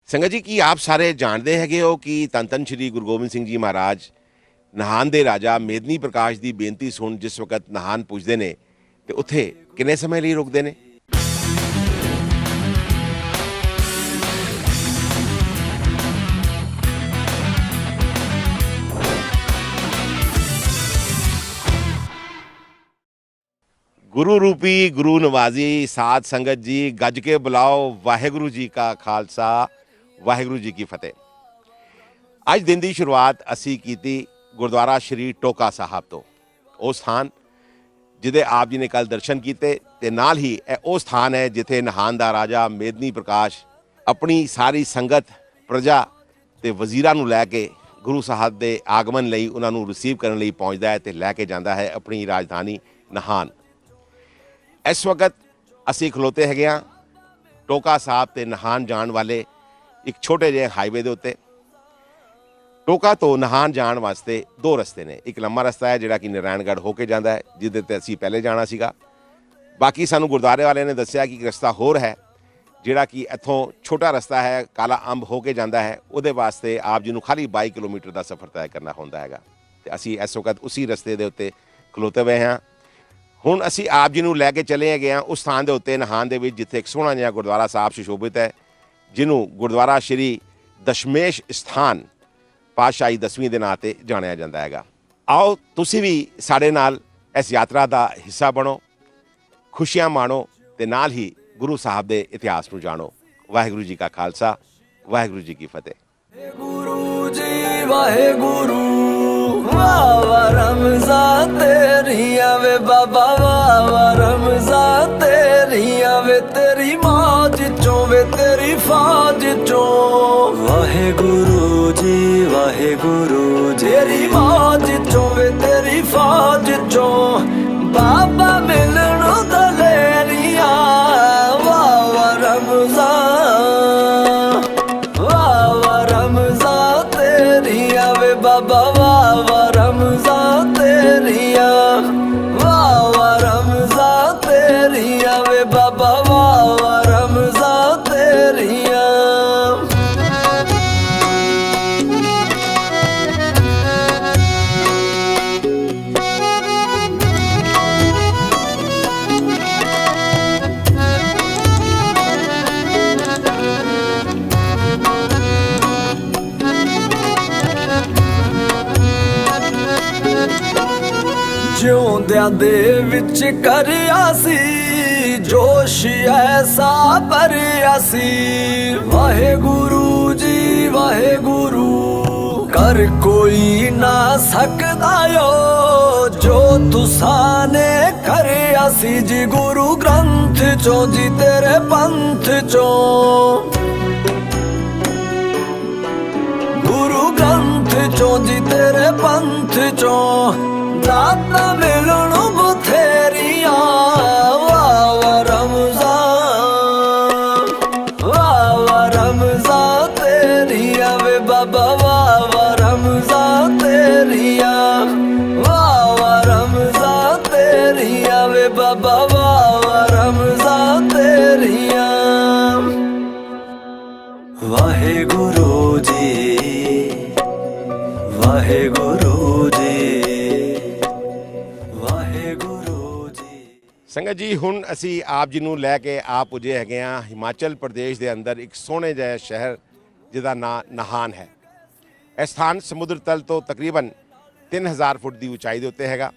संगत जी की आप सारे जानते हैगे हो कि धन धन श्री गुरु गोबिंद सिंह जी महाराज नहान दे राजा मेदनी प्रकाश की बेनती सुन जिस वक्त नहान पुजते हैं तो उत्थे किन्ने समय लिए रुकते हैं। गुरु रूपी गुरु नवाजी साध संगत जी गज के बुलाओ वाहेगुरु जी का खालसा वाहेगुरु जी की फतेह। अज दिन की शुरुआत असी की गुरुद्वारा श्री टोका साहब तो वो स्थान जिदे आप जी ने कल दर्शन किए ते नाल ही वो स्थान है जिथे नहान दा राजा मेदनी प्रकाश अपनी सारी संगत प्रजा ते वजीरां नूं लैके गुरु साहब के आगमन लई उन्हां नूं रिसीव करने लई पहुंचदा है ते लैके जांदा है अपनी राजधानी नहान। इस वक्त असी खलोते हैगे हाँ टोका साहब ते नहान जाण वाले एक छोटे जे हाईवे के उत्ते। टोका तो नहान जाण वास्ते दो रस्ते ने, एक लंबा रस्ता है जिहड़ा कि नारायणगढ़ होके जाता है जिहदे ते असी पहले जाना सीगा। बाकी सानू गुरुद्वारे वाले ने दस्सिया कि एक रस्ता होर है जिहड़ा कि इत्थों छोटा रस्ता है काला अंब होके जाता है, उहदे वास्ते आप जी नूं खाली 22 किलोमीटर का सफ़र तय करना होंदा हैगा। ते असी इस वक्त उसी रस्ते के उत्ते खलोते हुए हाँ। हुण असी आप जी नूं लैके चले गए हैं उस स्थान के उत्ते नहान दे विच जिथे एक सोहना जिहा गुरुद्वारा साहब सुशोभित है जिन्हों गुरुद्वारा श्री दशमेश स्थान पातशाही 10वीं के नां ते जानिया जाता है। आओ तुसी भी साडे नाल इस यात्रा का हिस्सा बनो, खुशियां माणो ते नाल ही गुरु साहब के इतिहास नूं जाणो। वाहिगुरू जी का खालसा वाहिगुरू जी की फतेह। गुरु जी वाहेगुरु वावा रमज़ान तेरी आवे बाबा वावा रमज़ान तेरी आवे तेरी मौज चों वे तेरी फौज चों। वाहेगुरु जी वाहेगुरु तेरी मौज चों वे तेरी फौज चों। बाबा मिलन दलेरिया वावा रमज़ान वावा रमज़ान तेरी आवे बाबा वावा रमज़ान तेरी वावा रमज़ान तेरी आवे बाबा वावा रमज़ान तेरी। ਜਿਉਂਦਿਆਂ ਦੇ ਵਿੱਚ ਕਰਿਆ ਸੀ ਜੋਸ਼ ਐਸਾ ਭਰਿਆ ਸੀ। ਵਾਹਿਗੁਰੂ ਜੀ ਵਾਹਿਗੁਰੂ ਕਰ ਕੋਈ ਨਾ ਸਕਦਾ ਓ ਜੋ ਤੁਸਾਂ ਨੇ ਕਰਿਆ ਸੀ ਜੀ ਗੁਰੂ ਗ੍ਰੰਥ ਚੋਂ ਜੀ ਤੇਰੇ ਪੰਥ ਚੋਂ। ਗੁਰੂ ਗ੍ਰੰਥ ਚੋਂ ਜੀ ਤੇਰੇ ਪੰਥ ਚੋਂ दाता मिलन बथेरिया वावा रमज़ान तेरी आवे बाबा वावा रमज़ान तेरी वावा रमज़ान तेरी आवे बाबा वावा रमज़ान तेरी। वाहेगुरु जी वाहेगुरु जी संगत जी हुण असी आप जी नूं लैके आ पुजे हैगे हाँ हिमाचल प्रदेश के अंदर एक सोहने जिहे शहर जिहदा नां नहान है। यह स्थान समुद्र तल तो तकरीबन 3000 फुट की उचाई के उत्ते हैगा।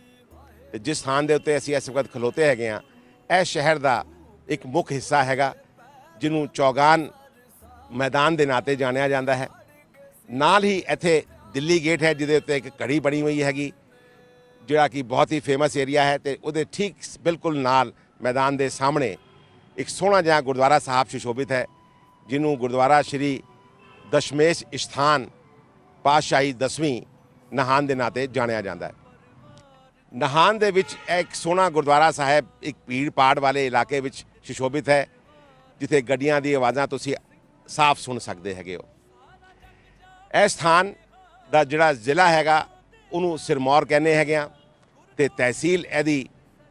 जिस स्थान के उत्ते असी इस वक्त खलोते हैगे हाँ यह शहर का एक मुख्य हिस्सा हैगा जिन्हों चौगान मैदान के नाते जानिया जाता है। नाल ही इत्थे दिल्ली गेट है जिहदे उत्ते एक घड़ी बनी हुई हैगी जिहड़ा कि बहुत ही फेमस एरिया है। तो उहदे ठीक बिल्कुल नाल मैदान के सामने एक सोहना जिहा गुरुद्वारा साहब सुशोभित है जिन्हों गुरुद्वारा श्री दशमेश स्थान पातशाही 10वीं नहान के नाते जानिया जाता है। नहान दे विच एक सोहना गुरुद्वारा साहब एक भीड़ भाड़ वाले इलाके विच सुशोभित है जिथे गड्डियां दी आवाज़ां तुसीं साफ सुन सकते हैगे हो। यह स्थान का जिहड़ा जिला हैगा उन्होंने सिरमौर कहने हैगे हाँ ते तहसील यदी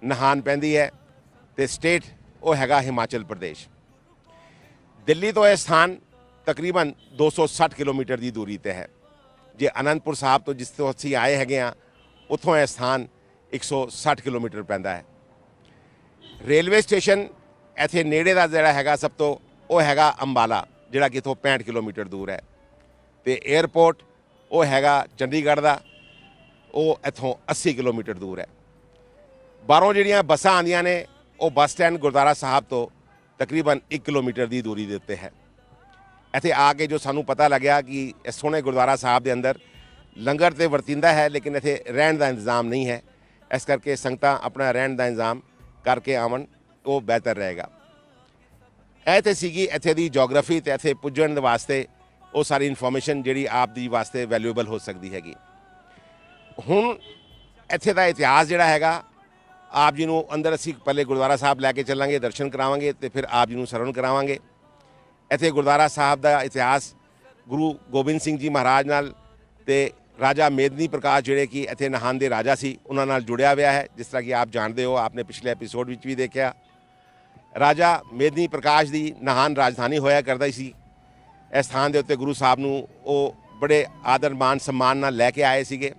नहान पैंदी है ते स्टेट वो हैगा हिमाचल प्रदेश। दिल्ली तो यह स्थान ਤਕਰੀਬਨ 260 ਕਿਲੋਮੀਟਰ ਦੀ ਦੂਰੀ ਤੇ ਹੈ। ਜੇ ਅਨੰਦਪੁਰ ਸਾਹਿਬ ਤੋਂ ਜਿਸ ਤੋਂ ਅਸੀਂ ਆਏ ਹੈਗੇ ਆ ਉੱਥੋਂ ਇਹ ਸਥਾਨ 160 ਕਿਲੋਮੀਟਰ ਪੈਂਦਾ ਹੈ। ਰੇਲਵੇ ਸਟੇਸ਼ਨ ਇੱਥੇ ਨੇੜੇ ਦਾ ਜਿਹੜਾ ਹੈਗਾ ਸਭ ਤੋਂ ਉਹ ਹੈਗਾ ਅੰਬਾਲਾ, ਜਿਹੜਾ ਕਿ ਇੱਥੋਂ 65 ਕਿਲੋਮੀਟਰ ਦੂਰ ਹੈ। ਤੇ 에ਅਰਪੋਰਟ ਉਹ ਹੈਗਾ ਚੰਡੀਗੜ੍ਹ ਦਾ, ਉਹ ਇੱਥੋਂ 80 ਕਿਲੋਮੀਟਰ ਦੂਰ ਹੈ। ਬਾਹਰੋਂ ਜਿਹੜੀਆਂ ਬੱਸਾਂ ਆਉਂਦੀਆਂ ਨੇ ਉਹ ਬੱਸ ਸਟੈਂਡ ਗੁਰਦੁਆਰਾ ਸਾਹਿਬ ਤੋਂ ਤਕਰੀਬਨ 1 ਕਿਲੋਮੀਟਰ ਦੀ ਦੂਰੀ ਦੇ ਉੱਤੇ ਹੈ। ਇੱਥੇ ਆ ਕੇ ਜੋ ਸਾਨੂੰ ਪਤਾ ਲੱਗਿਆ ਕਿ ਇਸ ਸੋਹਣੇ ਗੁਰਦੁਆਰਾ ਸਾਹਿਬ ਦੇ ਅੰਦਰ ਲੰਗਰ ਤੇ ਵਰਤਿੰਦਾ ਹੈ, ਲੇਕਿਨ ਇੱਥੇ ਰਹਿਣ ਦਾ ਇੰਤਜ਼ਾਮ ਨਹੀਂ ਹੈ। ਇਸ ਕਰਕੇ ਸੰਗਤਾਂ ਆਪਣਾ ਰਹਿਣ ਦਾ ਇੰਤਜ਼ਾਮ ਕਰਕੇ ਆਵਣ ਉਹ ਬਿਹਤਰ ਰਹੇਗਾ। ਇਹ ਤੇ ਸੀਗੀ ਇੱਥੇ ਦੀ ਜੀਓਗ੍ਰਾਫੀ ਤੇ ਇੱਥੇ ਪੁੱਜਣ ਦੇ ਵਾਸਤੇ ਉਹ ਸਾਰੀ ਇਨਫੋਰਮੇਸ਼ਨ ਜਿਹੜੀ ਆਪ ਦੀ ਵਾਸਤੇ ਵੈਲਿਊਏਬਲ ਹੋ ਸਕਦੀ ਹੈਗੀ। ਹੁਣ ਇੱਥੇ ਦਾ ਇਤਿਹਾਸ ਜਿਹੜਾ ਹੈਗਾ ਆਪ ਜੀ ਨੂੰ ਅੰਦਰ ਅਸੀਂ ਪਹਿਲੇ ਗੁਰਦੁਆਰਾ ਸਾਹਿਬ ਲੈ ਕੇ ਚੱਲਾਂਗੇ, ਦਰਸ਼ਨ ਕਰਾਵਾਂਗੇ ਤੇ ਫਿਰ ਆਪ ਜੀ ਨੂੰ ਸਰਵਣ ਕਰਾਵਾਂਗੇ। ਇੱਥੇ ਗੁਰਦੁਆਰਾ ਸਾਹਿਬ ਦਾ ਇਤਿਹਾਸ ਗੁਰੂ ਗੋਬਿੰਦ ਸਿੰਘ ਜੀ ਮਹਾਰਾਜ ਨਾਲ ਤੇ ਰਾਜਾ ਮੇਦਨੀ ਪ੍ਰਕਾਸ਼ ਜਿਹੜੇ ਕਿ ਇੱਥੇ ਨਹਾਨ ਦੇ ਰਾਜਾ ਸੀ ਉਹਨਾਂ ਨਾਲ ਜੁੜਿਆ ਹੋਇਆ ਹੈ। ਜਿਸ ਤਰ੍ਹਾਂ ਕਿ ਆਪ ਜਾਣਦੇ ਹੋ, ਆਪਨੇ ਪਿਛਲੇ ਐਪੀਸੋਡ ਵਿੱਚ ਵੀ ਦੇਖਿਆ, ਰਾਜਾ ਮੇਦਨੀ ਪ੍ਰਕਾਸ਼ ਦੀ ਨਹਾਨ ਰਾਜਧਾਨੀ ਹੋਇਆ ਕਰਦਾ ਸੀ। ਇਸ ਸਥਾਨ ਦੇ ਉੱਤੇ ਗੁਰੂ ਸਾਹਿਬ ਨੂੰ ਉਹ ਬੜੇ ਆਦਰ ਮਾਨ ਸਨਮਾਨ ਨਾਲ ਲੈ ਕੇ ਆਏ ਸੀਗੇ।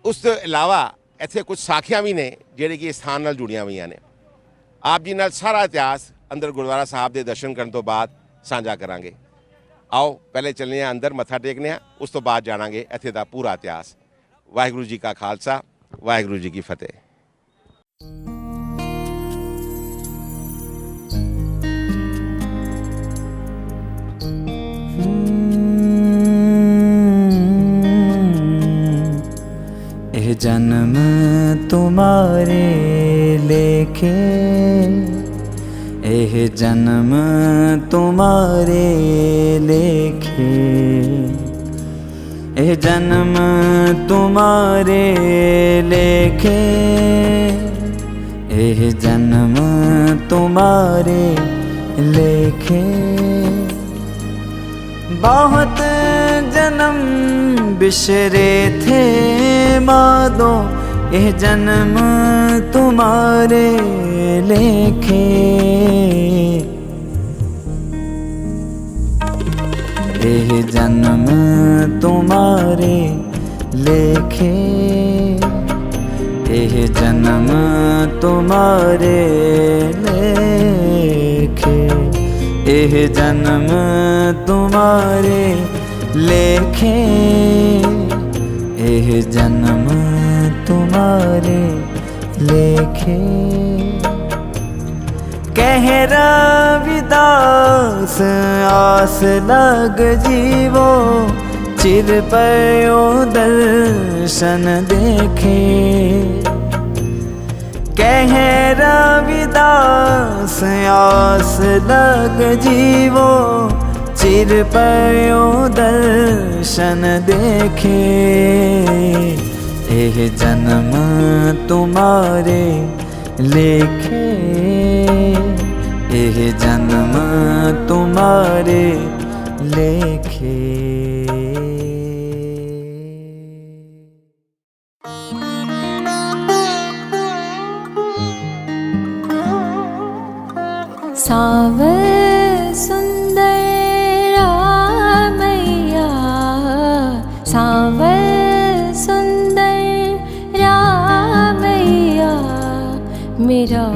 ਉਸ ਤੋਂ ਇਲਾਵਾ ਇੱਥੇ ਕੁਝ ਸਾਖੀਆਂ ਵੀ ਨੇ ਜਿਹੜੇ ਕਿ ਇਸ ਸਥਾਨ ਨਾਲ ਜੁੜੀਆਂ ਹੋਈਆਂ ਨੇ। ਆਪ ਜੀ ਨਾਲ ਸਾਰਾ ਇਤਿਹਾਸ ਅੰਦਰ ਗੁਰਦੁਆਰਾ ਸਾਹਿਬ ਦੇ ਦਰਸ਼ਨ ਕਰਨ ਤੋਂ ਬਾਅਦ ਸਾਂਝਾ ਕਰਾਂਗੇ। ਆਓ ਪਹਿਲੇ ਚੱਲਦੇ ਹਾਂ ਅੰਦਰ, ਮੱਥਾ ਟੇਕਦੇ ਹਾਂ, ਉਸ ਤੋਂ ਬਾਅਦ ਜਾਣਾਂਗੇ ਇੱਥੇ ਦਾ ਪੂਰਾ ਇਤਿਹਾਸ। ਵਾਹਿਗੁਰੂ ਜੀ ਕਾ ਖਾਲਸਾ, ਵਾਹਿਗੁਰੂ ਜੀ ਕੀ ਫਤਿਹ। ਇਹ ਜਨਮ ਤੁਮਾਰੇ ਲੇਖੇ, ਇਹ ਜਨਮ ਤੁਮਾਰੇ ਲੇਖੇ, ਇਹ ਜਨਮ ਤੁਮਾਰੇ ਲੇਖੇ, ਇਹ ਜਨਮ ਤੁਮਾਰੇ ਲੇਖੇ। बहुत जन्म बिसरे थे मादो, यह जन्म तुम्हारे लेखे, यह जन्म तुम्हारे लेखे, यह जन्म तुम्हारे लेखे, यह जन्म तुम्हारे लेखे, यह जन्म तुम्हारे लेखे। कह रविदास आस लग जीवो, चिर पयो दर्शन देखे। कह रविदास आस लग जीवो, चिर पयो दर्शन देखे। यह जन्म तुम्हारे लेखे, यह जन्म तुम्हारे लेखे। सावर सुंदर रामैया, सावर सुंदर रामैया, मेरा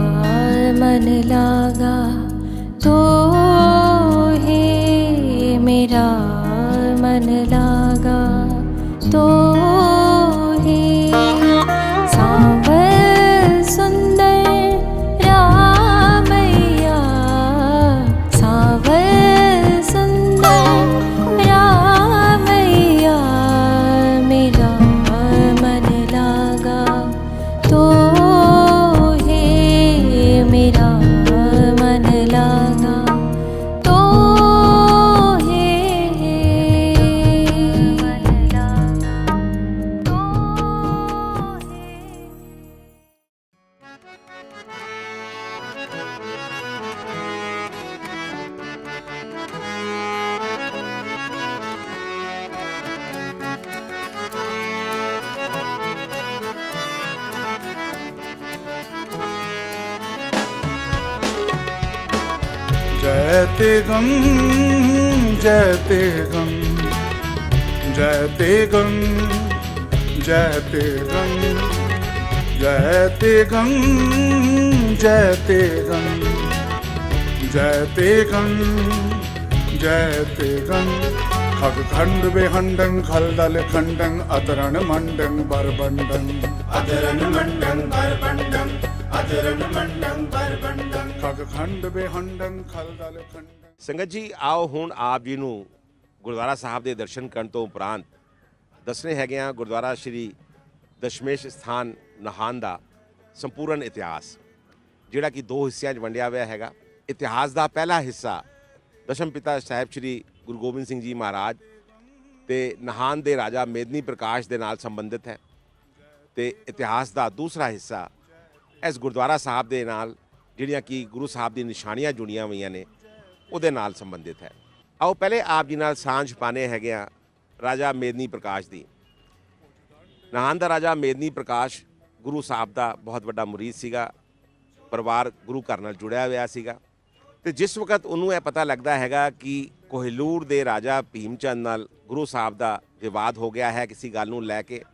मन लागा तो है, मेरा मन लागा तो है। सावर सुंदर जयते गं जयते गं जयते गं जयते गं जयते गं जयते गं जयते गं खग खंड बेहंडं खलदल खंडं अतरण मंडं बरबंडं अतरण मंडं बरबंडं अतरण मंडं बरबंडं खग खंड बेहंडं खलदल खंडं। ਸੰਗਤ ਜੀ ਆਓ ਹੁਣ ਆਪ ਜੀ ਨੂੰ ਗੁਰਦੁਆਰਾ ਸਾਹਿਬ ਦੇ ਦਰਸ਼ਨ ਕਰਨ ਤੋਂ ਉਪਰੰਤ ਦੱਸਣੇ ਹੈਗੇ ਆ ਗੁਰਦੁਆਰਾ ਸ਼੍ਰੀ ਦਸ਼ਮੇਸ਼ ਸਥਾਨ ਨਾਹਨ ਦਾ ਸੰਪੂਰਨ ਇਤਿਹਾਸ, ਜਿਹੜਾ ਕਿ ਦੋ ਹਿੱਸਿਆਂ 'ਚ ਵੰਡਿਆ ਹੋਇਆ ਹੈਗਾ। ਇਤਿਹਾਸ ਦਾ ਪਹਿਲਾ ਹਿੱਸਾ ਦਸ਼ਮ ਪਿਤਾ ਸਾਹਿਬ ਸ਼੍ਰੀ ਗੁਰੂ ਗੋਬਿੰਦ ਸਿੰਘ ਜੀ ਮਹਾਰਾਜ ਤੇ ਨਾਹਨ ਦੇ ਰਾਜਾ ਮੇਦਨੀ ਪ੍ਰਕਾਸ਼ ਦੇ ਨਾਲ ਸੰਬੰਧਿਤ ਹੈ, ਤੇ ਇਤਿਹਾਸ ਦਾ ਦੂਸਰਾ ਹਿੱਸਾ ਇਸ ਗੁਰਦੁਆਰਾ ਸਾਹਿਬ ਦੇ ਨਾਲ ਜਿਹੜੀਆਂ ਕਿ ਗੁਰੂ ਸਾਹਿਬ ਦੀ ਨਿਸ਼ਾਨੀਆਂ ਜੁੜੀਆਂ ਹੋਈਆਂ ਨੇ ਉਹਦੇ ਨਾਲ ਸੰਬੰਧਿਤ ਹੈ। ਆਓ ਪਹਿਲੇ ਆਪ ਜੀ ਨਾਲ ਸਾਂਝ ਪਾਣੇ ਹੈਗੇ ਆ ਰਾਜਾ ਮੇਦਨੀ ਪ੍ਰਕਾਸ਼ ਦੀ। ਨਾਹਨ ਦਾ ਰਾਜਾ ਮੇਦਨੀ ਪ੍ਰਕਾਸ਼ ਗੁਰੂ ਸਾਹਿਬ ਦਾ ਬਹੁਤ ਵੱਡਾ ਮੁਰੀਦ ਸੀਗਾ, ਪਰਿਵਾਰ ਗੁਰੂ ਘਰ ਨਾਲ ਜੁੜਿਆ ਹੋਇਆ ਸੀਗਾ। ਤੇ ਜਿਸ ਵਕਤ ਉਹਨੂੰ ਇਹ ਪਤਾ ਲੱਗਦਾ ਹੈਗਾ ਕਿ ਕੋਹਿਨੂਰ ਦੇ ਰਾਜਾ ਭੀਮ ਚੰਦ ਨਾਲ ਗੁਰੂ ਸਾਹਿਬ ਦਾ ਵਿਵਾਦ ਹੋ ਗਿਆ ਹੈ ਕਿਸੇ ਗੱਲ ਨੂੰ ਲੈ ਕੇ,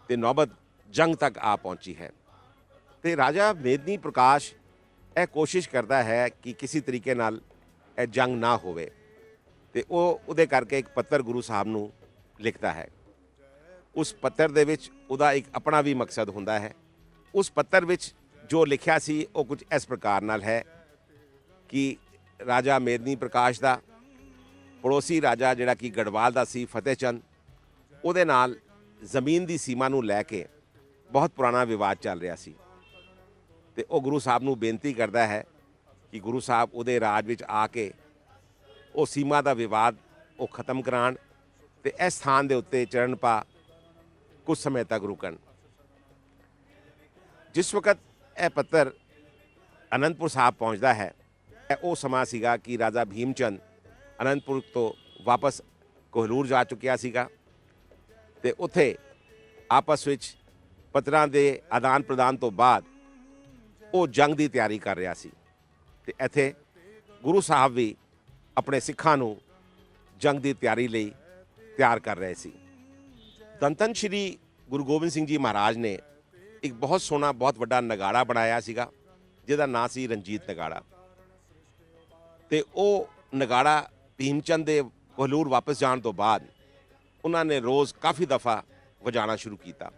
ਤੇ ਨੌਬਤ ਜੰਗ ਤੱਕ ਆ ਪਹੁੰਚੀ ਹੈ, ਤੇ ਰਾਜਾ ਮੇਦਨੀ ਪ੍ਰਕਾਸ਼ ਇਹ ਕੋਸ਼ਿਸ਼ ਕਰਦਾ ਹੈ ਕਿ ਕਿਸੇ ਤਰੀਕੇ ਨਾਲ ਇਹ ਜੰਗ ਨਾ ਹੋਵੇ, ਤੇ ਉਹ ਉਹਦੇ ਕਰਕੇ ਇੱਕ ਪੱਤਰ ਗੁਰੂ ਸਾਹਿਬ ਨੂੰ ਲਿਖਦਾ ਹੈ। ਉਸ ਪੱਤਰ ਦੇ ਵਿੱਚ ਉਹਦਾ ਇੱਕ ਆਪਣਾ ਵੀ ਮਕਸਦ ਹੁੰਦਾ ਹੈ। ਉਸ ਪੱਤਰ ਵਿੱਚ ਜੋ ਲਿਖਿਆ ਸੀ ਉਹ ਕੁਝ ਇਸ ਪ੍ਰਕਾਰ ਨਾਲ ਹੈ ਕਿ ਰਾਜਾ ਮੇਦਨੀ ਪ੍ਰਕਾਸ਼ ਦਾ ਪੜੋਸੀ ਰਾਜਾ ਜਿਹੜਾ ਕਿ ਗੜਵਾਲ ਦਾ ਸੀ ਫਤਿਹ ਚੰਦ, ਉਹਦੇ ਨਾਲ ਜ਼ਮੀਨ ਦੀ ਸੀਮਾ ਨੂੰ ਲੈ ਕੇ ਬਹੁਤ ਪੁਰਾਣਾ ਵਿਵਾਦ ਚੱਲ ਰਿਹਾ ਸੀ, ਤੇ ਉਹ ਗੁਰੂ ਸਾਹਿਬ ਨੂੰ ਬੇਨਤੀ ਕਰਦਾ ਹੈ ਕਿ ਗੁਰੂ ਸਾਹਿਬ ਉਹਦੇ ਰਾਜ ਵਿੱਚ ਆ ਕੇ ਉਹ ਸੀਮਾ ਦਾ ਵਿਵਾਦ ਉਹ ਖਤਮ ਕਰਾਉਣ, ਤੇ ਇਸ ਸਥਾਨ ਦੇ ਉੱਤੇ ਚਰਨ ਪਾ ਕੁਝ ਸਮੇਂ ਤੱਕ ਰੁਕਣ। ਜਿਸ ਵਕਤ ਇਹ ਪੱਤਰ ਅਨੰਦਪੁਰ ਸਾਹਿਬ ਪਹੁੰਚਦਾ ਹੈ, ਇਹ ਉਹ ਸਮਾਂ ਸੀਗਾ ਕਿ ਰਾਜਾ ਭੀਮ ਚੰਦ ਅਨੰਦਪੁਰ ਤੋਂ ਵਾਪਸ ਕੋਹਿਨੂਰ ਜਾ ਚੁੱਕਿਆ ਸੀਗਾ, ਤੇ ਉੱਥੇ ਆਪਸ ਵਿੱਚ ਪੱਤਰਾਂ ਦੇ ਆਦਾਨ ਪ੍ਰਦਾਨ ਤੋਂ ਬਾਅਦ ਉਹ ਜੰਗ ਦੀ ਤਿਆਰੀ ਕਰ ਰਿਹਾ ਸੀ, ਤੇ ਇੱਥੇ ਗੁਰੂ ਸਾਹਿਬ ਵੀ ਆਪਣੇ ਸਿੱਖਾਂ ਨੂੰ ਜੰਗ ਦੀ ਤਿਆਰੀ ਲਈ ਤਿਆਰ ਕਰ ਰਹੇ ਸੀ। ਧੰਨ ਧੰਨ ਸ਼੍ਰੀ ਗੁਰੂ ਗੋਬਿੰਦ ਸਿੰਘ ਜੀ ਮਹਾਰਾਜ ਨੇ ਇੱਕ ਬਹੁਤ ਸੋਹਣਾ ਬਹੁਤ ਵੱਡਾ ਨਗਾੜਾ ਬਣਾਇਆ ਸੀਗਾ, ਜਿਹਦਾ ਨਾਂ ਸੀ ਰਣਜੀਤ ਨਗਾੜਾ, ਤੇ ਉਹ ਨਗਾੜਾ ਭੀਮ ਚੰਦ ਦੇ ਕੋਹਿਨੂਰ ਵਾਪਸ ਜਾਣ ਤੋਂ ਬਾਅਦ ਉਹਨਾਂ ਨੇ ਰੋਜ਼ ਕਾਫੀ ਦਫਾ ਵਜਾਉਣਾ ਸ਼ੁਰੂ ਕੀਤਾ।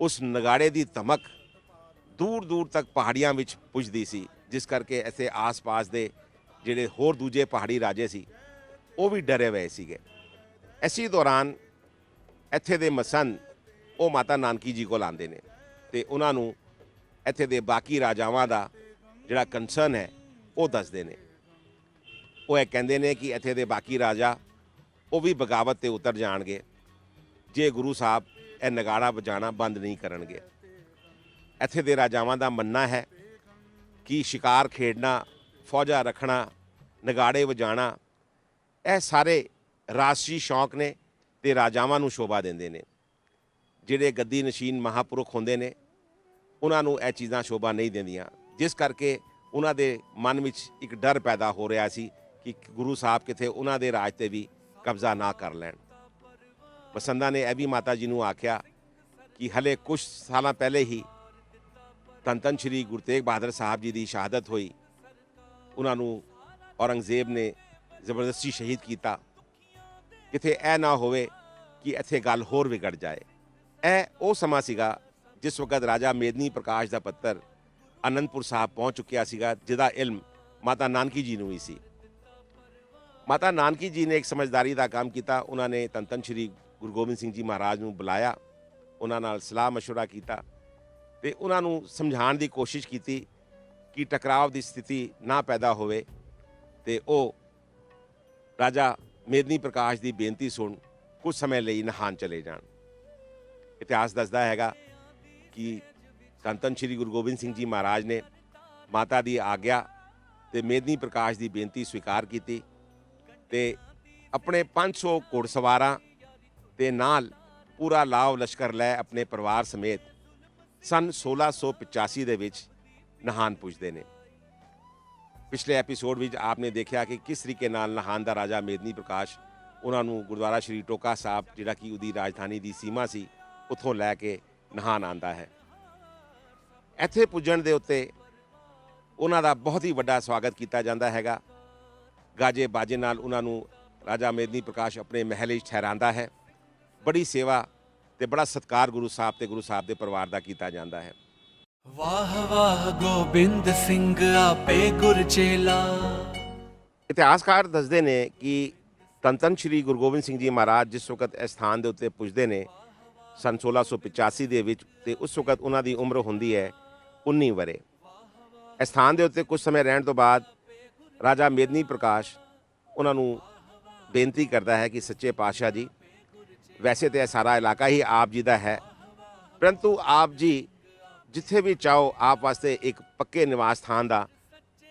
ਉਸ ਨਗਾੜੇ ਦੀ ਧਮਕ ਦੂਰ ਦੂਰ ਤੱਕ ਪਹਾੜੀਆਂ ਵਿੱਚ ਪੁੱਜਦੀ ਸੀ, ਜਿਸ ਕਰਕੇ ਇੱਥੇ ਆਸ-ਪਾਸ ਦੇ ਜਿਹੜੇ ਹੋਰ ਦੂਜੇ ਪਹਾੜੀ ਰਾਜੇ ਸੀ ਉਹ ਵੀ ਡਰੇ ਹੋਏ ਸੀਗੇ। ਇਸੇ ਦੌਰਾਨ ਇੱਥੇ ਦੇ ਮਸੰਦ ਉਹ ਮਾਤਾ ਨਾਨਕੀ ਜੀ ਕੋਲ ਆਉਂਦੇ ਨੇ, ਤੇ ਉਹਨਾਂ ਨੂੰ ਇੱਥੇ ਦੇ ਬਾਕੀ ਰਾਜਾਵਾਂ ਦਾ ਜਿਹੜਾ ਕੰਸਰਨ ਹੈ ਉਹ ਦੱਸਦੇ ਨੇ। ਉਹ ਇਹ ਕਹਿੰਦੇ ਨੇ ਕਿ ਇੱਥੇ ਦੇ ਬਾਕੀ ਰਾਜਾ ਉਹ ਵੀ ਬਗਾਵਤ 'ਤੇ ਉਤਰ ਜਾਣਗੇ ਜੇ ਗੁਰੂ ਸਾਹਿਬ ਇਹ ਨਗਾੜਾ ਵਜਾਉਣਾ ਬੰਦ ਨਹੀਂ ਕਰਨਗੇ। ਇੱਥੇ ਦੇ ਰਾਜਾਵਾਂ ਦਾ ਮੰਨਣਾ ਹੈ ਕਿ ਸ਼ਿਕਾਰ ਖੇਡਣਾ, ਫੌਜਾਂ ਰੱਖਣਾ, ਨਗਾੜੇ ਵਜਾਉਣਾ, ਇਹ ਸਾਰੇ ਰਾਸ਼ਟਰੀ ਸ਼ੌਂਕ ਨੇ ਤੇ ਰਾਜਾਵਾਂ ਨੂੰ ਸ਼ੋਭਾ ਦਿੰਦੇ ਨੇ। ਜਿਹੜੇ ਗੱਦੀ ਨਸ਼ੀਨ ਮਹਾਂਪੁਰਖ ਹੁੰਦੇ ਨੇ ਉਹਨਾਂ ਨੂੰ ਇਹ ਚੀਜ਼ਾਂ ਸ਼ੋਭਾ ਨਹੀਂ ਦਿੰਦੀਆਂ, ਜਿਸ ਕਰਕੇ ਉਹਨਾਂ ਦੇ ਮਨ ਵਿੱਚ ਇੱਕ ਡਰ ਪੈਦਾ ਹੋ ਰਿਹਾ ਸੀ ਕਿ ਗੁਰੂ ਸਾਹਿਬ ਕਿਤੇ ਉਹਨਾਂ ਦੇ ਰਾਜ 'ਤੇ ਵੀ ਕਬਜ਼ਾ ਨਾ ਕਰ ਲੈਣ। ਮਸੰਦਾਂ ਨੇ ਇਹ ਵੀ ਮਾਤਾ ਜੀ ਨੂੰ ਆਖਿਆ ਕਿ ਹਲੇ ਕੁਝ ਸਾਲਾਂ ਪਹਿਲੇ ਹੀ ਧੰਨ ਧੰਨ ਸ਼੍ਰੀ ਗੁਰੂ ਤੇਗ ਬਹਾਦਰ ਸਾਹਿਬ ਜੀ ਦੀ ਸ਼ਹਾਦਤ ਹੋਈ, ਉਹਨਾਂ ਨੂੰ ਔਰੰਗਜ਼ੇਬ ਨੇ ਜ਼ਬਰਦਸਤੀ ਸ਼ਹੀਦ ਕੀਤਾ, ਕਿਤੇ ਇਹ ਨਾ ਹੋਵੇ ਕਿ ਇੱਥੇ ਗੱਲ ਹੋਰ ਵਿਗੜ ਜਾਏ। ਇਹ ਉਹ ਸਮਾਂ ਸੀਗਾ ਜਿਸ ਵਕਤ ਰਾਜਾ ਮੇਦਨੀ ਪ੍ਰਕਾਸ਼ ਦਾ ਪੱਤਰ ਅਨੰਦਪੁਰ ਸਾਹਿਬ ਪਹੁੰਚ ਚੁੱਕਿਆ ਸੀਗਾ, ਜਿਹਦਾ ਇਲਮ ਮਾਤਾ ਨਾਨਕੀ ਜੀ ਨੂੰ ਹੀ ਸੀ। ਮਾਤਾ ਨਾਨਕੀ ਜੀ ਨੇ ਇੱਕ ਸਮਝਦਾਰੀ ਦਾ ਕੰਮ ਕੀਤਾ। ਉਹਨਾਂ ਨੇ ਧੰਨ ਧੰਨ ਸ਼੍ਰੀ ਗੁਰੂ ਗੋਬਿੰਦ ਸਿੰਘ ਜੀ ਮਹਾਰਾਜ ਨੂੰ ਬੁਲਾਇਆ, ਉਹਨਾਂ ਨਾਲ ਸਲਾਹ ਮਸ਼ਵਰਾ ਕੀਤਾ, ਤੇ ਉਹਨਾਂ ਨੂੰ ਸਮਝਾਉਣ ਦੀ ਕੋਸ਼ਿਸ਼ ਕੀਤੀ ਕਿ ਟਕਰਾਅ ਦੀ ਸਥਿਤੀ ਨਾ ਪੈਦਾ ਹੋਵੇ, ਤੇ ਉਹ ਰਾਜਾ ਮੇਦਨੀ ਪ੍ਰਕਾਸ਼ ਦੀ ਬੇਨਤੀ ਸੁਣ ਕੁਝ ਸਮੇਂ ਲਈ ਨਾਹਨ ਚਲੇ ਜਾਣ। ਇਤਿਹਾਸ ਦੱਸਦਾ ਹੈਗਾ ਕਿ ਧੰਨ ਧੰਨ ਸ਼੍ਰੀ ਗੁਰੂ ਗੋਬਿੰਦ ਸਿੰਘ ਜੀ ਮਹਾਰਾਜ ਨੇ ਮਾਤਾ ਦੀ ਆਗਿਆ ਤੇ ਮੇਦਨੀ ਪ੍ਰਕਾਸ਼ ਦੀ ਬੇਨਤੀ ਸਵੀਕਾਰ ਕੀਤੀ, ਤੇ ਆਪਣੇ 500 ਘੋੜਸਵਾਰਾਂ ਤੇ ਨਾਲ ਪੂਰਾ ਲਾਵ ਲਸ਼ਕਰ ਲੈ ਆਪਣੇ ਪਰਿਵਾਰ ਸਮੇਤ ਸੰਨ 1685 ਦੇ ਵਿੱਚ ਨਾਹਨ ਪੁੱਜਦੇ ਨੇ। ਪਿਛਲੇ ਐਪੀਸੋਡ ਵਿੱਚ ਆਪਨੇ ਦੇਖਿਆ ਕਿ ਕਿਸ ਤਰੀਕੇ ਨਾਲ ਨਹਾਨ ਦਾ ਰਾਜਾ ਮੇਦਨੀ ਪ੍ਰਕਾਸ਼ ਉਹਨਾਂ ਨੂੰ ਗੁਰਦੁਆਰਾ ਸ਼੍ਰੀ ਟੋਕਾ ਸਾਹਿਬ, ਜਿਹੜਾ ਕਿ ਉਹਦੀ ਰਾਜਧਾਨੀ ਦੀ ਸੀਮਾ ਸੀ, ਉੱਥੋਂ ਲੈ ਕੇ ਨਹਾਨ ਆਉਂਦਾ ਹੈ। ਇੱਥੇ ਪੁੱਜਣ ਦੇ ਉੱਤੇ ਉਹਨਾਂ ਦਾ ਬਹੁਤ ਹੀ ਵੱਡਾ ਸਵਾਗਤ ਕੀਤਾ ਜਾਂਦਾ ਹੈਗਾ। ਗਾਜੇ ਬਾਜੇ ਨਾਲ ਉਹਨਾਂ ਨੂੰ ਰਾਜਾ ਮੇਦਨੀ ਪ੍ਰਕਾਸ਼ ਆਪਣੇ ਮਹਿਲ ਵਿੱਚ ਠਹਿਰਾਉਂਦਾ ਹੈ। ਬੜੀ ਸੇਵਾ ਤੇ ਬੜਾ ਸਤਿਕਾਰ ਗੁਰੂ ਸਾਹਿਬ ਤੇ ਗੁਰੂ ਸਾਹਿਬ ਦੇ ਪਰਿਵਾਰ ਦਾ ਕੀਤਾ ਜਾਂਦਾ ਹੈ। ਵਾਹ ਵਾਹ ਗੋਬਿੰਦ ਸਿੰਘ ਆਪੇ ਗੁਰਚੇਲਾ। ਇਤਿਹਾਸਕਾਰ ਦੱਸਦੇ ਨੇ ਕਿ ਧੰਨ ਧੰਨ ਸ਼੍ਰੀ ਗੁਰੂ ਗੋਬਿੰਦ ਸਿੰਘ ਜੀ ਮਹਾਰਾਜ ਜਿਸ ਵਕਤ ਇਸ ਸਥਾਨ ਦੇ ਉੱਤੇ ਪੁੱਜਦੇ ਨੇ ਸਨ 1685 ਦੇ ਵਿੱਚ, ਤੇ ਉਸ ਵਕਤ ਉਹਨਾਂ ਦੀ ਉਮਰ ਹੁੰਦੀ ਹੈ 19 ਵਰੇ। ਇਸ ਸਥਾਨ ਦੇ ਉੱਤੇ ਕੁਝ ਸਮੇਂ ਰਹਿਣ ਤੋਂ ਬਾਅਦ ਰਾਜਾ ਮੇਦਨੀ ਪ੍ਰਕਾਸ਼ ਉਹਨਾਂ ਨੂੰ ਬੇਨਤੀ ਕਰਦਾ ਹੈ ਕਿ ਸੱਚੇ ਪਾਤਸ਼ਾਹ ਜੀ, ਵੈਸੇ ਤਾਂ ਇਹ ਸਾਰਾ ਇਲਾਕਾ ਹੀ ਆਪ ਜੀ ਦਾ ਹੈ, ਪਰੰਤੂ ਆਪ ਜੀ ਜਿੱਥੇ ਵੀ ਚਾਹੋ ਆਪ ਵਾਸਤੇ ਇੱਕ ਪੱਕੇ ਨਿਵਾਸ ਸਥਾਨ ਦਾ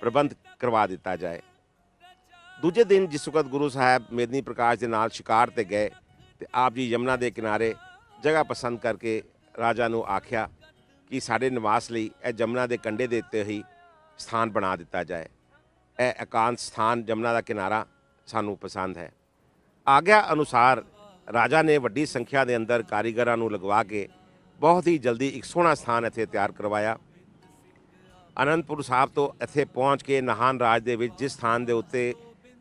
ਪ੍ਰਬੰਧ ਕਰਵਾ ਦਿੱਤਾ ਜਾਏ। ਦੂਜੇ ਦਿਨ ਜਿਸ ਵਕਤ ਗੁਰੂ ਸਾਹਿਬ ਮੇਦਨੀ ਪ੍ਰਕਾਸ਼ ਦੇ ਨਾਲ ਸ਼ਿਕਾਰ ਤੇ ਗਏ ਤੇ ਆਪ ਜੀ ਯਮੁਨਾ ਦੇ ਕਿਨਾਰੇ ਜਗ੍ਹਾ ਪਸੰਦ ਕਰਕੇ ਰਾਜਾ ਨੂੰ ਆਖਿਆ ਕਿ ਸਾਡੇ ਨਿਵਾਸ ਲਈ ਇਹ ਯਮੁਨਾ ਦੇ ਕੰਢੇ ਦੇ ਉੱਤੇ ਹੀ ਸਥਾਨ ਬਣਾ ਦਿੱਤਾ ਜਾਏ। ਇਹ ਇਕਾਂਤ ਸਥਾਨ ਯਮੁਨਾ ਦਾ ਕਿਨਾਰਾ ਸਾਨੂੰ ਪਸੰਦ ਹੈ। ਆਗਿਆ ਅਨੁਸਾਰ ਰਾਜਾ ਨੇ ਵੱਡੀ ਸੰਖਿਆ ਦੇ ਅੰਦਰ ਕਾਰੀਗਰਾਂ ਨੂੰ ਲਗਵਾ ਕੇ ਬਹੁਤ ਹੀ ਜਲਦੀ ਇੱਕ ਸੋਹਣਾ ਸਥਾਨ ਇੱਥੇ ਤਿਆਰ ਕਰਵਾਇਆ। ਅਨੰਦਪੁਰ ਸਾਹਿਬ ਤੋਂ ਇੱਥੇ ਪਹੁੰਚ ਕੇ ਨਾਹਨ ਰਾਜ ਦੇ ਵਿੱਚ ਜਿਸ ਸਥਾਨ ਦੇ ਉੱਤੇ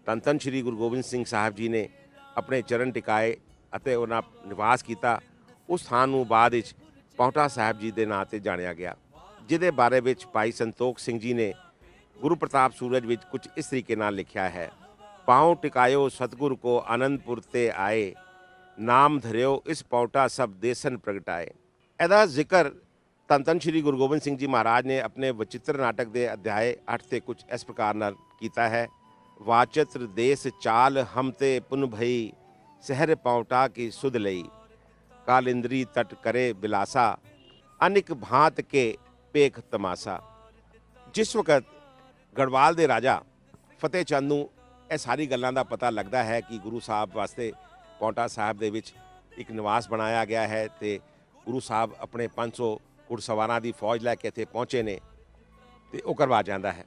ਧੰਨ ਧੰਨ ਸ਼੍ਰੀ ਗੁਰੂ ਗੋਬਿੰਦ ਸਿੰਘ ਸਾਹਿਬ ਜੀ ਨੇ ਆਪਣੇ ਚਰਨ ਟਿਕਾਏ ਅਤੇ ਉਹਨਾਂ ਨਿਵਾਸ ਕੀਤਾ, ਉਸ ਸਥਾਨ ਨੂੰ ਬਾਅਦ ਵਿੱਚ ਪਾਉਂਟਾ ਸਾਹਿਬ ਜੀ ਦੇ ਨਾਂ 'ਤੇ ਜਾਣਿਆ ਗਿਆ, ਜਿਹਦੇ ਬਾਰੇ ਵਿੱਚ ਭਾਈ ਸੰਤੋਖ ਸਿੰਘ ਜੀ ਨੇ ਗੁਰੂ ਪ੍ਰਤਾਪ ਸੂਰਜ ਵਿੱਚ ਕੁਝ ਇਸ ਤਰੀਕੇ ਨਾਲ ਲਿਖਿਆ ਹੈ। ਪਾਉ ਟਿਕਾਇਓ ਸਤਿਗੁਰ ਕੋ ਆਨੰਦਪੁਰ ਤੇ ਆਏ, ਨਾਮ ਧਰਿਓ ਇਸ ਪਾਉਂਟਾ ਸਭ ਦੇਸਨ ਪ੍ਰਗਟਾਏ। ਇਹਦਾ ਜ਼ਿਕਰ ਧੰਨ ਧੰਨ ਸ਼੍ਰੀ ਗੁਰੂ ਗੋਬਿੰਦ ਸਿੰਘ ਜੀ ਮਹਾਰਾਜ ਨੇ ਆਪਣੇ ਵਚਿੱਤਰ ਨਾਟਕ ਦੇ ਅਧਿਆਏ 8 ਤੇ ਕੁਝ ਇਸ ਪ੍ਰਕਾਰ ਨਾਲ ਕੀਤਾ ਹੈ। ਵਾਚਿਤਰ ਦੇਸ ਚਾਲ ਹਮ ਤੇ ਪੁਨ ਭਈ, ਸਹਿਰ ਪਾਉਂਟਾ ਕੀ ਸੁਧ ਲਈ, ਕਾਲਿੰਦਰੀ ਤਟ ਕਰੇ ਬਿਲਾਸਾ, ਅਨਿਕ ਭਾਂਤ ਕੇ ਪੇਖ ਤਮਾਸਾ। ਜਿਸ ਵਕਤ ਗੜਵਾਲ ਦੇ ਰਾਜਾ ਫਤਿਹ ਚੰਦ ਨੂੰ ਇਹ ਸਾਰੀ ਗੱਲਾਂ ਦਾ ਪਤਾ ਲੱਗਦਾ ਹੈ ਕਿ ਗੁਰੂ ਸਾਹਿਬ ਵਾਸਤੇ ਪਾਉਂਟਾ ਸਾਹਿਬ ਦੇ ਵਿੱਚ ਇੱਕ ਨਿਵਾਸ ਬਣਾਇਆ ਗਿਆ ਹੈ ਤੇ ਗੁਰੂ ਸਾਹਿਬ ਆਪਣੇ 500 ਘੁੜਸਵਾਰਾਂ ਦੀ ਫੌਜ ਲੈ ਕੇ ਇੱਥੇ ਪਹੁੰਚੇ ਨੇ, ਤੇ ਉਹ ਕਰਵਾ ਜਾਂਦਾ ਹੈ।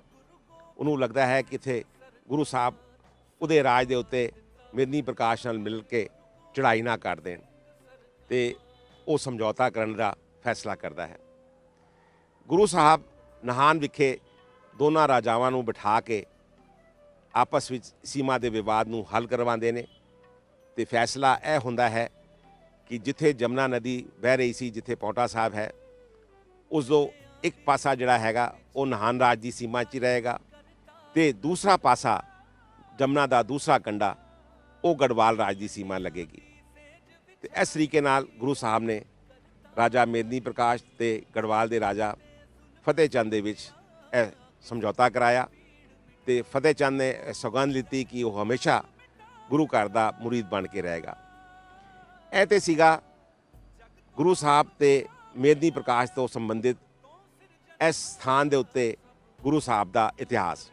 ਉਹਨੂੰ ਲੱਗਦਾ ਹੈ ਕਿ ਇੱਥੇ ਗੁਰੂ ਸਾਹਿਬ ਉਹਦੇ ਰਾਜ ਦੇ ਉੱਤੇ ਮੇਦਨੀ ਪ੍ਰਕਾਸ਼ ਨਾਲ ਮਿਲ ਕੇ ਚੜ੍ਹਾਈ ਨਾ ਕਰ ਦੇਣ, ਤੇ ਉਹ ਸਮਝੌਤਾ ਕਰਨ ਦਾ ਫੈਸਲਾ ਕਰਦਾ ਹੈ। ਗੁਰੂ ਸਾਹਿਬ ਨਾਹਨ ਵਿਖੇ ਦੋਨਾਂ ਰਾਜਾਵਾਂ ਨੂੰ ਬਿਠਾ ਕੇ ਆਪਸ ਵਿੱਚ ਸੀਮਾ ਦੇ ਵਿਵਾਦ ਨੂੰ ਹੱਲ ਕਰਵਾਉਂਦੇ ਨੇ, ਤੇ ਫੈਸਲਾ ਇਹ ਹੁੰਦਾ ਹੈ ਕਿ ਜਿੱਥੇ ਜਮਨਾ ਨਦੀ ਵਹਿ ਰਹੀ ਸੀ, ਜਿੱਥੇ ਪਾਉਂਟਾ ਸਾਹਿਬ ਹੈ, ਉਸ ਤੋਂ ਇੱਕ ਪਾਸਾ ਜਿਹੜਾ ਹੈਗਾ ਉਹ ਨਾਹਨ ਰਾਜ ਦੀ ਸੀਮਾ 'ਚ ਹੀ ਰਹੇਗਾ, ਤੇ ਦੂਸਰਾ ਪਾਸਾ ਜਮਨਾ ਦਾ ਦੂਸਰਾ ਕੰਢਾ ਉਹ ਗੜਵਾਲ ਰਾਜ ਦੀ ਸੀਮਾ ਲੱਗੇਗੀ। ਤੇ ਇਸ ਤਰੀਕੇ ਨਾਲ ਗੁਰੂ ਸਾਹਿਬ ਨੇ ਰਾਜਾ ਮੇਦਨੀ ਪ੍ਰਕਾਸ਼ ਤੇ ਗੜਵਾਲ ਦੇ ਰਾਜਾ ਫਤਿਹ ਚੰਦ ਦੇ ਵਿੱਚ ਇਹ ਸਮਝੌਤਾ ਕਰਾਇਆ, ਤੇ ਫਤਿਹ ਚੰਦ ਨੇ ਸੌਗੰਧ ਲਿੱਤੀ ਕਿ ਉਹ ਹਮੇਸ਼ਾ ਗੁਰੂ ਘਰ ਦਾ ਮੁਰੀਦ ਬਣ ਕੇ ਰਹੇਗਾ। ਇਹ ਤੇ ਸੀਗਾ ਗੁਰੂ ਸਾਹਿਬ ਤੇ ਮੇਦਨੀ ਪ੍ਰਕਾਸ਼ ਤੋਂ ਸੰਬੰਧਿਤ ਇਸ ਸਥਾਨ ਦੇ ਉੱਤੇ ਗੁਰੂ ਸਾਹਿਬ ਦਾ ਇਤਿਹਾਸ।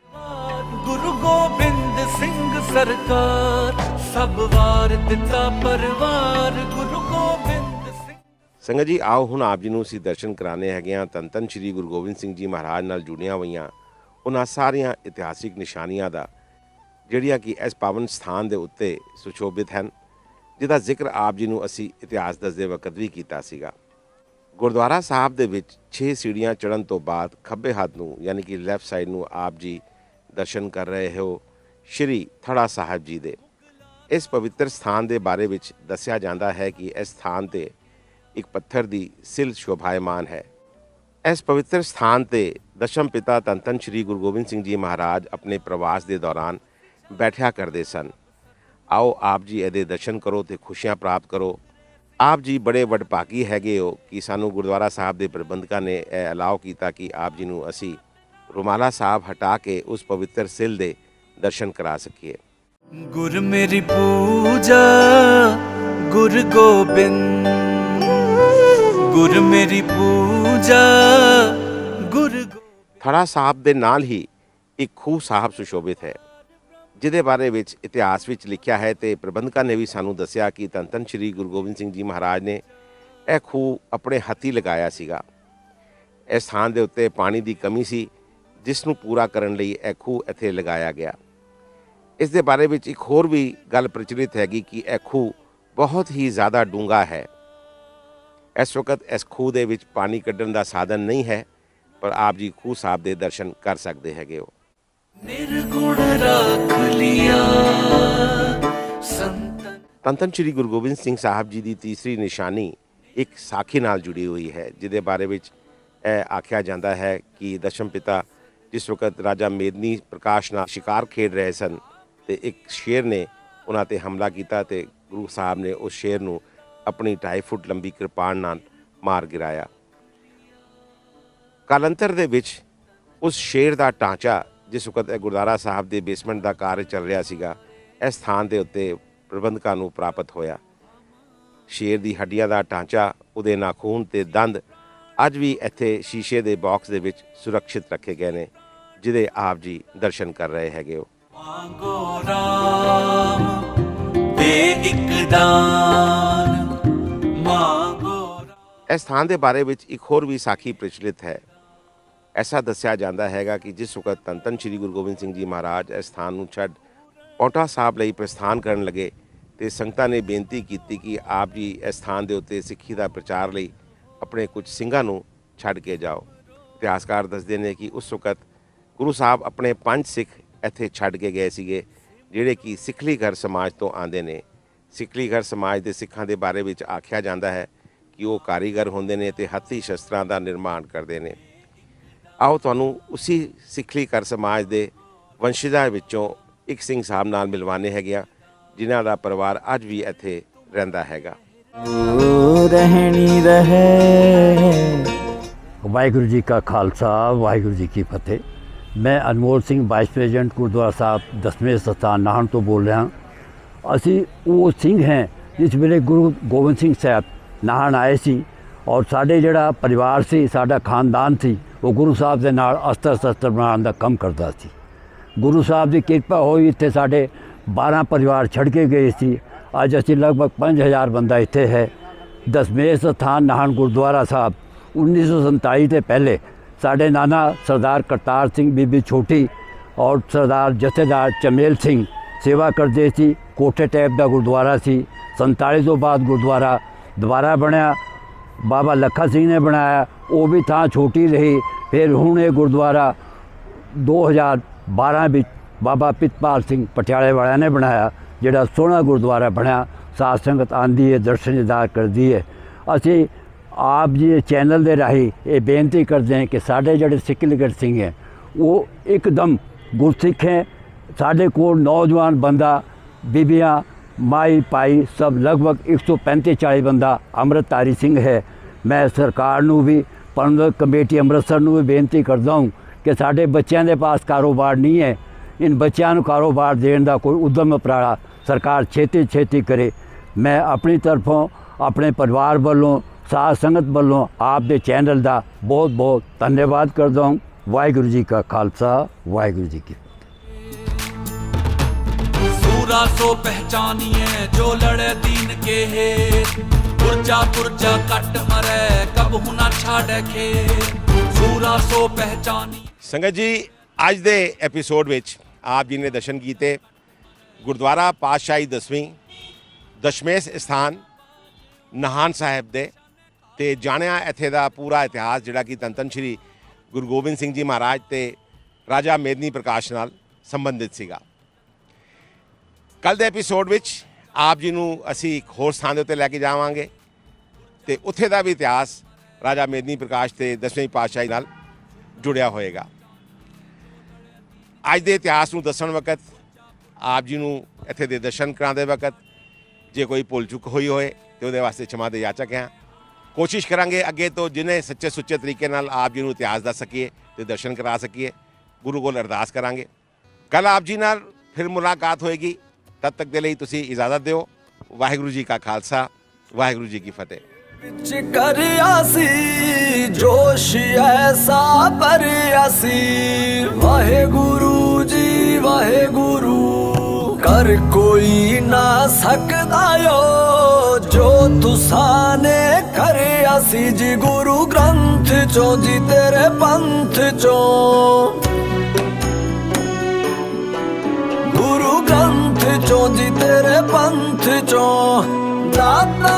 ਗੁਰੂ ਗੋਬਿੰਦ ਸਿੰਘ ਸਰਕਾਰ ਸਭ ਵਾਰ ਦਿੱਤਾ ਪਰਵਾਰ, ਗੁਰੂ ਗੋਬਿੰਦ ਸਿੰਘ। ਸੰਗਤ ਜੀ, ਆਓ ਹੁਣ ਆਪ ਜੀ ਨੂੰ ਅਸੀਂ ਦਰਸ਼ਨ ਕਰਾਣੇ ਹੈਗੇ ਹਾਂ ਧੰਨ ਧੰਨ ਸ਼੍ਰੀ ਗੁਰੂ ਗੋਬਿੰਦ ਸਿੰਘ ਜੀ ਮਹਾਰਾਜ ਨਾਲ ਜੁੜੀਆਂ ਹੋਈਆਂ ਉਹਨਾਂ ਸਾਰੀਆਂ ਇਤਿਹਾਸਿਕ ਨਿਸ਼ਾਨੀਆਂ ਦਾ, ਜਿਹੜੀਆਂ ਕਿ ਇਸ ਪਾਵਨ ਸਥਾਨ ਦੇ ਉੱਤੇ ਸੁਸ਼ੋਭਿਤ ਹਨ, ਜਿਹਦਾ ਜ਼ਿਕਰ ਆਪ ਜੀ ਨੂੰ ਅਸੀਂ ਇਤਿਹਾਸ ਦੱਸਦੇ ਵਕਤ ਵੀ ਕੀਤਾ ਸੀਗਾ। ਗੁਰਦੁਆਰਾ ਸਾਹਿਬ ਦੇ ਵਿੱਚ 6 ਸੀੜੀਆਂ ਚੜ੍ਹਨ ਤੋਂ ਬਾਅਦ ਖੱਬੇ ਹੱਥ ਨੂੰ ਯਾਨੀ ਕਿ ਲੈਫਟ ਸਾਈਡ ਨੂੰ ਆਪ ਜੀ ਦਰਸ਼ਨ ਕਰ ਰਹੇ ਹੋ ਸ਼੍ਰੀ ਥੜਾ ਸਾਹਿਬ ਜੀ ਦੇ। ਇਸ ਪਵਿੱਤਰ ਸਥਾਨ ਦੇ ਬਾਰੇ ਵਿੱਚ ਦੱਸਿਆ ਜਾਂਦਾ ਹੈ ਕਿ ਇਸ ਸਥਾਨ ਤੇ ਇੱਕ ਪੱਥਰ ਦੀ ਸਿਲ ਸ਼ੋਭਾਇਮਾਨ ਹੈ। ਇਸ ਪਵਿੱਤਰ ਸਥਾਨ ਤੇ ਦਸ਼ਮ ਪਿਤਾ ਧੰਨ ਧੰਨ ਸ਼੍ਰੀ ਗੁਰੂ ਗੋਬਿੰਦ ਸਿੰਘ ਜੀ ਮਹਾਰਾਜ ਆਪਣੇ ਪ੍ਰਵਾਸ ਦੇ ਦੌਰਾਨ ਬੈਠਿਆ ਕਰਦੇ ਸਨ। ਆਓ ਆਪ ਜੀ ਇਹਦੇ ਦਰਸ਼ਨ ਕਰੋ ਤੇ ਖੁਸ਼ੀਆਂ ਪ੍ਰਾਪਤ ਕਰੋ। ਆਪ ਜੀ ਬੜੇ ਵਡਭਾਗੀ ਹੈਗੇ ਹੋ ਕਿ ਸਾਨੂੰ ਗੁਰਦੁਆਰਾ ਸਾਹਿਬ ਦੇ ਪ੍ਰਬੰਧਕਾਂ ਨੇ ਇਹ ਅਲਾਓ ਕੀਤਾ ਕਿ ਆਪ ਜੀ ਨੂੰ ਅਸੀਂ ਰੁਮਾਲਾ ਸਾਹਿਬ ਹਟਾ ਕੇ ਉਸ ਪਵਿੱਤਰ ਸਿਲ ਦੇ ਦਰਸ਼ਨ ਕਰਾ ਸਕੀਏ। ਗੁਰ ਮੇਰੀ ਪੂਜਾ ਗੁਰ ਗੋਬਿੰਦ, ਗੁਰ ਮੇਰੀ ਪੂਜਾ ਗੁਰ। ਥੜਾ ਸਾਹਿਬ ਦੇ ਨਾਲ ਹੀ ਇੱਕ ਖੂਹ ਸਾਹਿਬ ਸੁਸ਼ੋਭਿਤ ਹੈ, ਜਿਹਦੇ ਬਾਰੇ ਵਿੱਚ ਇਤਿਹਾਸ ਵਿੱਚ ਲਿਖਿਆ ਹੈ ਤੇ ਪ੍ਰਬੰਧਕਾਂ ਨੇ ਵੀ ਸਾਨੂੰ ਦੱਸਿਆ ਕਿ ਧੰਨ ਧੰਨ ਸ਼੍ਰੀ ਗੁਰੂ ਗੋਬਿੰਦ ਸਿੰਘ ਜੀ ਮਹਾਰਾਜ ਨੇ ਇਹ ਖੂਹ ਆਪਣੇ ਹੱਥੀਂ ਲਗਾਇਆ ਸੀਗਾ। ਇਸ ਸਥਾਨ ਦੇ ਉੱਤੇ ਪਾਣੀ ਦੀ ਕਮੀ ਸੀ, ਜਿਸ ਨੂੰ ਪੂਰਾ ਕਰਨ ਲਈ ਇਹ ਖੂਹ ਇੱਥੇ ਲਗਾਇਆ ਗਿਆ। ਇਸ ਦੇ ਬਾਰੇ ਵਿੱਚ ਇੱਕ ਹੋਰ ਵੀ ਗੱਲ ਪ੍ਰਚਲਿਤ ਹੈਗੀ ਕਿ ਇਹ ਖੂਹ ਬਹੁਤ ਹੀ ਜ਼ਿਆਦਾ ਡੂੰਘਾ ਹੈ। ਇਸ ਵਕਤ ਇਸ ਖੂਹ ਦੇ ਵਿੱਚ ਪਾਣੀ ਕੱਢਣ ਦਾ ਸਾਧਨ ਨਹੀਂ ਹੈ, ਪਰ ਆਪ ਜੀ ਖੂਹ ਸਾਹਿਬ ਦੇ ਦਰਸ਼ਨ ਕਰ ਸਕਦੇ ਹੈਗੇ ਹੋ। ਨਿਰਗੁਣ ਰੱਖ ਲਿਆ ਸੰਤਨ। ਧੰਨ ਧੰਨ ਸ਼੍ਰੀ ਗੁਰੂ ਗੋਬਿੰਦ ਸਿੰਘ ਸਾਹਿਬ ਜੀ ਦੀ ਤੀਸਰੀ ਨਿਸ਼ਾਨੀ ਇੱਕ ਸਾਖੀ ਨਾਲ ਜੁੜੀ ਹੋਈ ਹੈ, ਜਿਹਦੇ ਬਾਰੇ ਵਿੱਚ ਇਹ ਆਖਿਆ ਜਾਂਦਾ ਹੈ ਕਿ ਦਸ਼ਮ ਪਿਤਾ ਜਿਸ ਵਕਤ ਰਾਜਾ ਮੇਦਨੀ ਪ੍ਰਕਾਸ਼ ਨਾਲ ਸ਼ਿਕਾਰ ਖੇਡ ਰਹੇ ਸਨ ਤੇ ਇੱਕ ਸ਼ੇਰ ਨੇ ਉਹਨਾਂ ਤੇ ਹਮਲਾ ਕੀਤਾ ਤੇ ਗੁਰੂ ਸਾਹਿਬ ਨੇ ਉਸ ਸ਼ੇਰ ਨੂੰ ਆਪਣੀ 2.5 ਫੁੱਟ ਲੰਬੀ ਕਿਰਪਾਨ ਨਾਲ ਮਾਰ ਗਿਰਾਇਆ। ਕਾਲਾਂਤਰ ਦੇ ਵਿੱਚ ਉਸ ਸ਼ੇਰ ਦਾ ਢਾਂਚਾ ਜਿਸ ਵਕਤ ਇਹ ਗੁਰਦੁਆਰਾ ਸਾਹਿਬ ਦੇ ਬੇਸਮੈਂਟ ਦਾ ਕਾਰਜ ਚੱਲ ਰਿਹਾ ਸੀਗਾ, ਇਸ ਸਥਾਨ ਦੇ ਉੱਤੇ ਪ੍ਰਬੰਧਕਾਂ ਨੂੰ ਪ੍ਰਾਪਤ ਹੋਇਆ। ਸ਼ੇਰ ਦੀ ਹੱਡੀਆਂ ਦਾ ਢਾਂਚਾ, ਉਹਦੇ ਨਾਖੂਨ ਤੇ ਦੰਦ ਅੱਜ ਵੀ ਇੱਥੇ ਸ਼ੀਸ਼ੇ ਦੇ ਬਾਕਸ ਦੇ ਵਿੱਚ ਸੁਰੱਖਿਅਤ ਰੱਖੇ ਗਏ ਨੇ, ਜਿਹਦੇ ਆਪ ਜੀ ਦਰਸ਼ਨ ਕਰ ਰਹੇ ਹੈਗੇ ਹੋ। ਮਾਂਗੋ ਰਾਮ ਦੇ ਇੱਕ ਦਾਨ, ਮਾਂਗੋ। ਇਸ ਸਥਾਨ ਦੇ ਬਾਰੇ ਵਿੱਚ ਇੱਕ ਹੋਰ ਵੀ ਸਾਖੀ ਪ੍ਰਚਲਿਤ ਹੈ। ਐਸਾ ਦੱਸਿਆ ਜਾਂਦਾ ਹੈਗਾ ਕਿ ਜਿਸ ਵਕਤ ਧੰਨ ਧੰਨ ਸ਼੍ਰੀ ਗੁਰੂ ਗੋਬਿੰਦ ਸਿੰਘ ਜੀ ਮਹਾਰਾਜ ਇਸ ਸਥਾਨ ਨੂੰ ਛੱਡ ਪੌਂਟਾ ਸਾਹਿਬ ਲਈ ਪ੍ਰਸਥਾਨ ਕਰਨ ਲੱਗੇ ਤੇ ਸੰਗਤਾਂ ਨੇ ਬੇਨਤੀ ਕੀਤੀ ਕਿ ਆਪ ਜੀ ਇਸ ਸਥਾਨ ਦੇ ਉੱਤੇ ਸਿੱਖੀ ਦਾ ਪ੍ਰਚਾਰ ਲਈ ਆਪਣੇ ਕੁਝ ਸਿੰਘਾਂ ਨੂੰ ਛੱਡ ਕੇ ਜਾਓ। ਇਤਿਹਾਸਕਾਰ ਦੱਸਦੇ ਨੇ ਕਿ ਉਸ ਵਕਤ ਗੁਰੂ ਸਾਹਿਬ ਆਪਣੇ 5 ਸਿੱਖ ਇੱਥੇ ਛੱਡ ਕੇ ਗਏ ਸੀਗੇ, ਜਿਹੜੇ ਕਿ ਸਿੱਖਲੀਗਰ ਸਮਾਜ ਤੋਂ ਆਉਂਦੇ ਨੇ। ਸਿੱਖਲੀਗਰ ਸਮਾਜ ਦੇ ਸਿੱਖਾਂ ਦੇ ਬਾਰੇ ਵਿੱਚ ਆਖਿਆ ਜਾਂਦਾ ਹੈ ਕਿ ਉਹ ਕਾਰੀਗਰ ਹੁੰਦੇ ਨੇ ਤੇ ਹੱਥੀ ਸ਼ਸਤਰਾਂ ਦਾ ਨਿਰਮਾਣ ਕਰਦੇ ਨੇ। ਆਓ ਤੁਹਾਨੂੰ ਉਸੇ ਸਿੱਖਲੀਗਰ ਸਮਾਜ ਦੇ ਵੰਸ਼ਜਾਂ ਵਿੱਚੋਂ ਇੱਕ ਸਿੰਘ ਸਾਹਿਬ ਨਾਲ ਮਿਲਵਾਨੇ ਹੈਗੇ ਆ, ਜਿਨ੍ਹਾਂ ਦਾ ਪਰਿਵਾਰ ਅੱਜ ਵੀ ਇੱਥੇ ਰਹਿੰਦਾ ਹੈਗਾ। ਰਹਿਣੀ ਰਹੇ। ਵਾਹਿਗੁਰੂ ਜੀ ਕਾ ਖਾਲਸਾ, ਵਾਹਿਗੁਰੂ ਜੀ ਕੀ ਫਤਿਹ। ਮੈਂ ਅਨਮੋਲ ਸਿੰਘ ਵਾਈਸ ਪ੍ਰੈਜ਼ੀਡੈਂਟ ਗੁਰਦੁਆਰਾ ਸਾਹਿਬ ਦਸਵੇਂ ਸਥਾਨ ਨਾਹਨ ਤੋਂ ਬੋਲ ਰਿਹਾ। ਅਸੀਂ ਉਹ ਸਿੰਘ ਹੈ ਜਿਸ ਵੇਲੇ ਗੁਰੂ ਗੋਬਿੰਦ ਸਿੰਘ ਸਾਹਿਬ ਨਾਹਨ ਆਏ ਸੀ ਔਰ ਸਾਡੇ ਜਿਹੜਾ ਪਰਿਵਾਰ ਸੀ, ਸਾਡਾ ਖਾਨਦਾਨ ਸੀ, ਉਹ ਗੁਰੂ ਸਾਹਿਬ ਦੇ ਨਾਲ ਅਸਤਰ ਸ਼ਸਤਰ ਬਣਾਉਣ ਦਾ ਕੰਮ ਕਰਦਾ ਸੀ। ਗੁਰੂ ਸਾਹਿਬ ਦੀ ਕਿਰਪਾ ਹੋਈ, ਇੱਥੇ ਸਾਡੇ 12 ਪਰਿਵਾਰ ਛੱਡ ਕੇ ਗਏ ਸੀ। ਅੱਜ ਅਸੀਂ ਲਗਭਗ 5000 ਬੰਦਾ ਇੱਥੇ ਹੈ। ਦਸਵੇਂ ਸਥਾਨ ਨਾਹਨ ਗੁਰਦੁਆਰਾ ਸਾਹਿਬ 1947 ਤੋਂ ਪਹਿਲੇ ਸਾਡੇ ਨਾਨਾ ਸਰਦਾਰ ਕਰਤਾਰ ਸਿੰਘ, ਬੀਬੀ ਛੋਟੀ ਔਰ ਸਰਦਾਰ ਜਥੇਦਾਰ ਚਮੇਲ ਸਿੰਘ ਸੇਵਾ ਕਰਦੇ ਸੀ। ਕੋਠੇ ਟੈਪ ਦਾ ਗੁਰਦੁਆਰਾ ਸੀ। 47 ਤੋਂ ਬਾਅਦ ਗੁਰਦੁਆਰਾ ਦੁਬਾਰਾ ਬਣਿਆ, ਬਾਬਾ ਲੱਖਾ ਸਿੰਘ ਨੇ ਬਣਾਇਆ, ਉਹ ਵੀ ਥਾਂ ਛੋਟੀ ਰਹੀ। ਫਿਰ ਹੁਣ ਇਹ ਗੁਰਦੁਆਰਾ 2012 ਵਿੱਚ ਬਾਬਾ ਪਿਤਪਾਲ ਸਿੰਘ ਪਟਿਆਲੇ ਵਾਲਿਆਂ ਨੇ ਬਣਾਇਆ, ਜਿਹੜਾ ਸੋਹਣਾ ਗੁਰਦੁਆਰਾ ਬਣਿਆ। ਸਾਧ ਸੰਗਤ ਆਉਂਦੀ ਹੈ, ਦਰਸ਼ਨ ਦੀਦਾਰ ਕਰਦੀ ਹੈ। ਅਸੀਂ ਆਪ ਜੀ ਦੇ ਚੈਨਲ ਦੇ ਰਾਹੀਂ ਇਹ ਬੇਨਤੀ ਕਰਦੇ ਹਾਂ ਕਿ ਸਾਡੇ ਜਿਹੜੇ ਸਿੱਖਲੀਗਰ ਸਿੰਘ ਹੈ ਉਹ ਇੱਕਦਮ ਗੁਰਸਿੱਖ ਹੈ। ਸਾਡੇ ਕੋਲ ਨੌਜਵਾਨ ਬੰਦਾ, ਬੀਬੀਆਂ, ਮਾਈ ਭਾਈ ਸਭ ਲਗਭਗ 135-40 ਬੰਦਾ ਅੰਮ੍ਰਿਤਧਾਰੀ ਸਿੰਘ ਹੈ। ਮੈਂ ਸਰਕਾਰ ਨੂੰ ਵੀ, ਪ੍ਰਬੰਧਕ ਕਮੇਟੀ ਅੰਮ੍ਰਿਤਸਰ ਨੂੰ ਵੀ ਬੇਨਤੀ ਕਰਦਾ ਹਾਂ ਕਿ ਸਾਡੇ ਬੱਚਿਆਂ ਦੇ ਪਾਸ ਕਾਰੋਬਾਰ ਨਹੀਂ ਹੈ, इन बच्चों को कारोबार देने का कोई उद्यम उपराला सरकार छेती करे। मैं अपनी तरफों अपने परिवार वालों साध संगत वालों आप दे चैनल का बहुत बहुत धन्यवाद करता हूँ। वाहिगुरू जी का खालसा, वाहिगुरू जी की सूरा सो पहचानिए जो लड़े दीन के है, पुरजा पुरजा कट मरे कब हुना छाड़ के, सूरा सो पहचानी। संगत जी, ਅੱਜ ਦੇ ਐਪੀਸੋਡ ਵਿੱਚ ਆਪ ਜੀ ਨੇ ਦਰਸ਼ਨ ਕੀਤੇ ਗੁਰਦੁਆਰਾ ਪਾਤਸ਼ਾਹੀ ਦਸਵੇਂ ਸਥਾਨ ਨਾਹਨ ਸਾਹਿਬ ਦੇ, ਤੇ ਜਾਣਿਆ ਇੱਥੇ ਦਾ ਪੂਰਾ ਇਤਿਹਾਸ ਜਿਹੜਾ ਕਿ ਧੰਨ ਧੰਨ ਸ਼੍ਰੀ ਗੁਰੂ ਗੋਬਿੰਦ ਸਿੰਘ ਜੀ ਮਹਾਰਾਜ ਤੇ ਰਾਜਾ ਮੇਦਨੀ ਪ੍ਰਕਾਸ਼ ਨਾਲ ਸੰਬੰਧਿਤ ਸੀਗਾ। ਕੱਲ੍ਹ ਦੇ ਐਪੀਸੋਡ ਵਿੱਚ ਆਪ ਜੀ ਨੂੰ ਅਸੀਂ ਇੱਕ ਹੋਰ ਸਥਾਨ ਦੇ ਉੱਤੇ ਲੈ ਕੇ ਜਾਵਾਂਗੇ ਤੇ ਉੱਥੇ ਦਾ ਵੀ ਇਤਿਹਾਸ ਰਾਜਾ ਮੇਦਨੀ ਪ੍ਰਕਾਸ਼ ਤੇ ਦਸਵੇਂ ਪਾਤਸ਼ਾਹੀ ਨਾਲ ਜੁੜਿਆ ਹੋਏਗਾ। ਅੱਜ ਦੇ ਇਤਿਹਾਸ ਨੂੰ ਦੱਸਣ ਵਕਤ ਆਪ ਜੀ ਨੂੰ ਇੱਥੇ ਦੇ ਦਰਸ਼ਨ ਕਰਾਉਂਦੇ ਵਕਤ ਜੇ ਕੋਈ ਭੁੱਲ ਚੁੱਕ ਹੋਈ ਹੋਏ ਤੇ ਉਹਦੇ ਵਾਸਤੇ क्षमा ਦੇ ਯਾਚਕ ਹਾਂ। ਕੋਸ਼ਿਸ਼ ਕਰਾਂਗੇ ਅੱਗੇ ਤੋਂ ਜਿੰਨੇ ਸੱਚੇ ਸੁੱਚੇ ਤਰੀਕੇ ਨਾਲ ਆਪ ਜੀ ਨੂੰ ਇਤਿਹਾਸ ਦੱਸ ਸਕੀਏ ਤੇ ਦਰਸ਼ਨ ਕਰਾ ਸਕੀਏ। ਗੁਰੂ ਕੋਲ ਅਰਦਾਸ ਕਰਾਂਗੇ। ਕੱਲ੍ਹ ਆਪ ਜੀ ਨਾਲ ਫਿਰ ਮੁਲਾਕਾਤ ਹੋਏਗੀ। ਤਦ ਤੱਕ ਦੇ ਲਈ ਤੁਸੀਂ ਇਜਾਜ਼ਤ ਦਿਓ। ਵਾਹਿਗੁਰੂ ਜੀ ਕਾ ਖਾਲਸਾ, ਵਾਹਿਗੁਰੂ ਜੀ ਕੀ ਫਤਿਹ। ਵਿੱਚ ਕਰਿਆ ਸੀ ਜੋਸ਼ ਐਸਾ ਭਰਿਆ ਸੀ, ਵਾਹਿਗੁਰੂ ਜੀ ਵਾਹਿਗੁਰੂ ਕਰ ਕੋਈ ਨਾ ਸਕਦਾ ਓ ਜੋ ਤੁਸਾਂ ਨੇ ਕਰਿਆ ਸੀ ਜੀ ਗੁਰੂ ਗ੍ਰੰਥ ਚੋਂ ਜੀ ਤੇਰੇ ਪੰਥ ਚੋਂ। ग्रंथ चों जी तेरे पंथ चों दाता